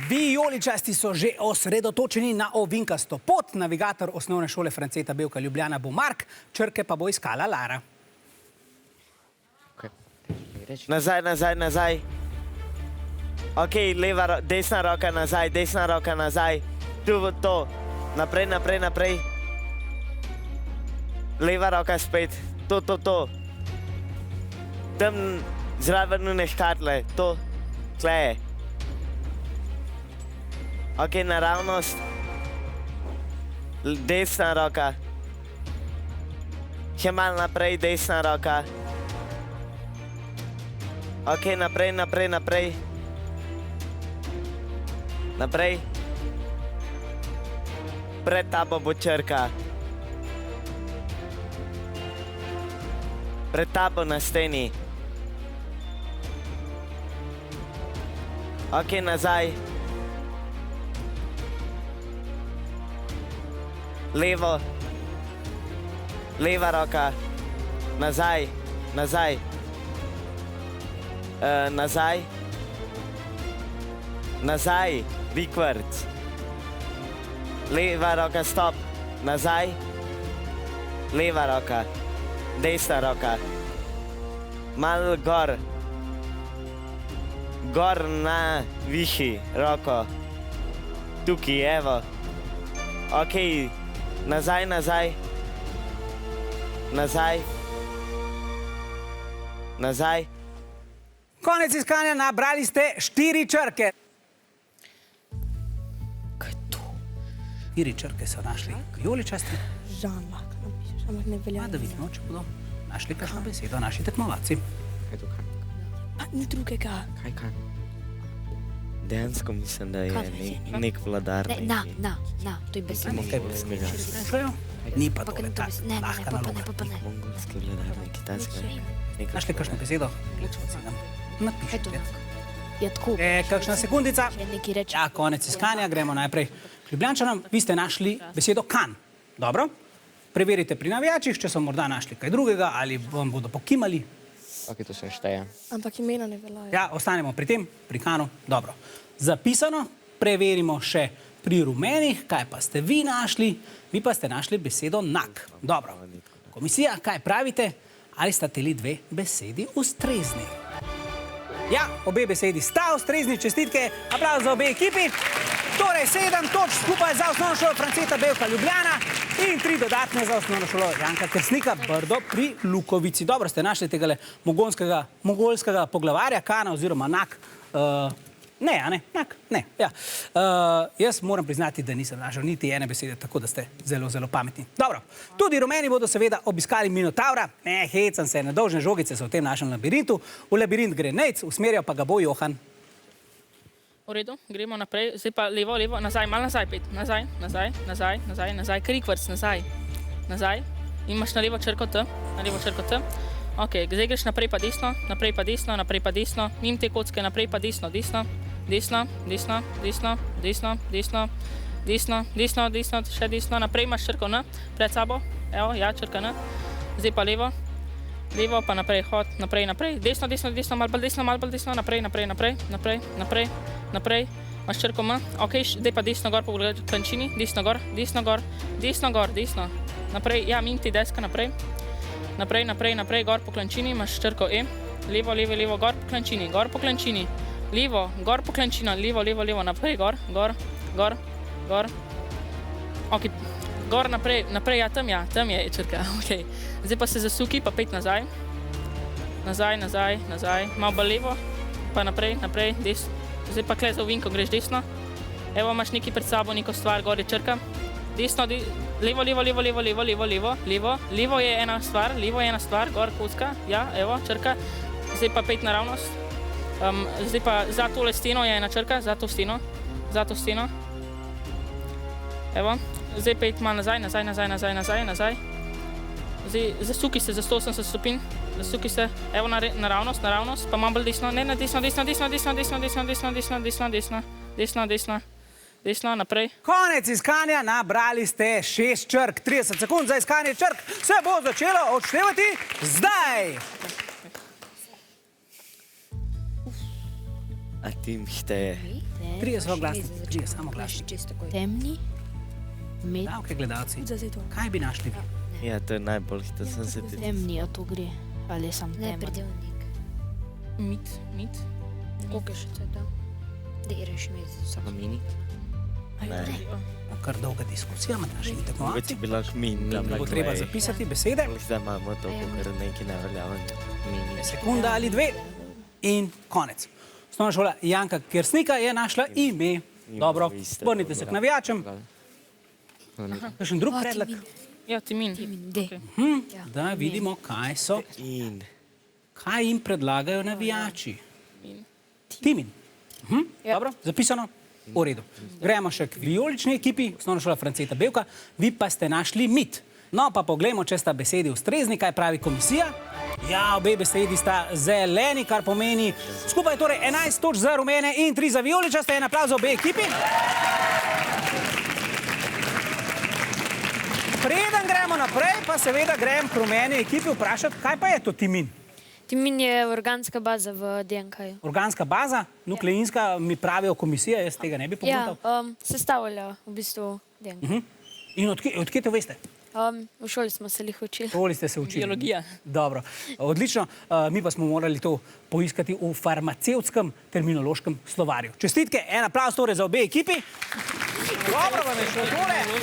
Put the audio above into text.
Vijoličasti so že osredotočeni na ovinkasto pot. Navigator osnovne šole Franceta Bevka Ljubljana bo Mark, črke pa bo iskala Lara. Nazaj, nazaj, nazaj. Ok, desna roka nazaj. Tu v to. Naprej, naprej, naprej. Leva roka spet. To. Tam zraven une škatle. To. Tleje. Ok, naravnost. Desna roka. Še malo naprej, desna roka. Ok, naprej. Naprej. Pred tabo bo črka. Pred tabo na steni. Ok, nazaj. Levo. Leva roka. Nazaj. Nazaj. Nazaj. Vikvrc. Leva roka, stop. Nazaj. Leva roka. Desna roka. Malo gor. Gor na višji roko. Tukaj, evo. Ok. Nazaj. Nazaj. Konec iskanja, nabrali ste 4 črke. Kaj je to? 4 črke so našli vijoličasti. Žan lahko napišeš, ampak ne velja. Da vidimo, če bodo našli kakšno besedo naši tekmovalci. Kaj to kan? Pa ni drugega. Kaj kan? Dejansko mislim, da je nek vladar. Na, to je besedo. Nekaj besedo sprašujejo. Ni pa tole ta lahka naloga. Mongolski vladar, ne kitajski. Našli kakšno besedo? Napišite. Je tako. Kakšna sekundica? Če nekaj reče. Ja, konec iskanja, gremo najprej k Ljubljančanom. Vi ste našli besedo kan. Dobro. Preverite pri navijačih, če so morda našli kaj drugega ali vam bodo pokimali. Ok, to se šteje. Ampak imena ne veljajo. Ja, ostanemo pri tem, pri kanu. Dobro. Zapisano. Preverimo še pri rumenih, kaj pa ste vi našli. Vi pa ste našli besedo nak. Dobro. Komisija, kaj pravite? Ali sta teli 2 besedi ustrezni? Ja, obe besedi sta ustrezni, čestitke, aplavz za obe ekipi. Torej 7 točk skupaj za osnovno šolo Franceta Bevka Ljubljana in 3 dodatne za osnovno šolo Janka Kersnika Brdo pri Lukovici. Dobro ste našli tegale mongolskega poglavarja, kana oziroma nak. Ne, a ne? Nak? Ne, ja. Jaz moram priznati, da nisem našel niti ene besede, tako da ste zelo, zelo pametni. Dobro, tudi rumeni bodo seveda obiskali Minotaura. Ne, hecam se, nedolžne žogice so v tem našem labirintu. V labirint gre Nejc, usmerjal pa ga bo Johan. V redu, gremo naprej. Zdaj pa levo, nazaj, malo nazaj, pet. Nazaj. Krikvrc, nazaj. Imaš na levo črko T. Ok, zdaj greš naprej pa desno. Mim te kocke, naprej pa desno. Desno, še desno. Naprej imaš črko N, pred sabo. Evo, ja, črka N. Zdaj pa levo. Levo pa naprej, hod, naprej. Desno, malo bolj desno. Naprej. Imaš črko M. Ok, zdaj pa desno gor po klančini. Desno gor. Naprej, ja, mim ti deska naprej. Naprej, gor po klančini, imaš črko E. Levo, gor po klančini. Levo, gor po klančino, levo, naprej, gor. Ok, gor naprej, ja, tam je črka, ok. Zdaj pa se zasuki, pa pet nazaj. Nazaj, malo bolj levo, pa naprej, desno. Zdaj pa kle za ovinko greš desno. Evo, imaš nekaj pred sabo, neko stvar, gor je črka. Desno, levo. Levo je ena stvar, gor kocka, ja, evo, črka. Zdaj pa pet naravnost. Zdaj pa za tole steno je ena črka, za to steno. Evo, zdaj pet malo nazaj. Zdaj zasuki se za 180 stopinj, evo naravnost, pa malo bolj desno, ne, desno, naprej. Konec iskanja, nabrali ste 6 črk, 30 sekund za iskanje črk. Se bo začelo odštevati zdaj. A tim šteje. Trije so glasni, trije samo glasni. Temni. Med. Da, ok, gledalci. Za zdaj to. Kaj bi našli vi? Ja, to je najbolj, da sem se tudi... Temni, a to gre. Ali sam Ne, temen. pridevnik. Mit. Koliko je še to? Da je reš med. Samo mini. Kar dolga diskusija med našimi Mogoče tekmovalci. bi lahko mini. Bo treba zapisati besede, Zdaj imamo to, kar neki neveljaven mini. sekunda ali dve in konec. Osnovna šola Janka Kersnika je našla ime. Dobro, vrnite se k navijačem. Kakšen drug predlog? Ja, Timin. D. Da vidimo, kaj so, In kaj jim predlagajo navijači. Timin. Dobro, zapisano? V redu. Gremo še k vijolični ekipi, osnovna šola Franceta Bevka. Vi pa ste našli mit. No, pa poglejmo, če sta besedi ustrezni, kaj pravi komisija. Ja, obe besedi sta zeleni, kar pomeni skupaj torej 11 točk za rumene in 3 za vijoličaste. En aplavz za obe ekipi. Preden gremo naprej, pa seveda grem k rumeni ekipi vprašati, kaj pa je to timin? Timin je organska baza v DNK-ju. Organska baza, nukleinska, mi pravijo komisija, jaz tega ne bi Ja, pogledal. sestavlja v bistvu DNK. In odkje to veste? V šoli smo se jih učili. Šoli ste se učili. Biologija. Dobro, odlično. Mi pa smo morali to poiskati v farmacevtskem terminološkem slovarju. Čestitke, en aplavz torej za obe ekipi. Dobro vam je šlo tole.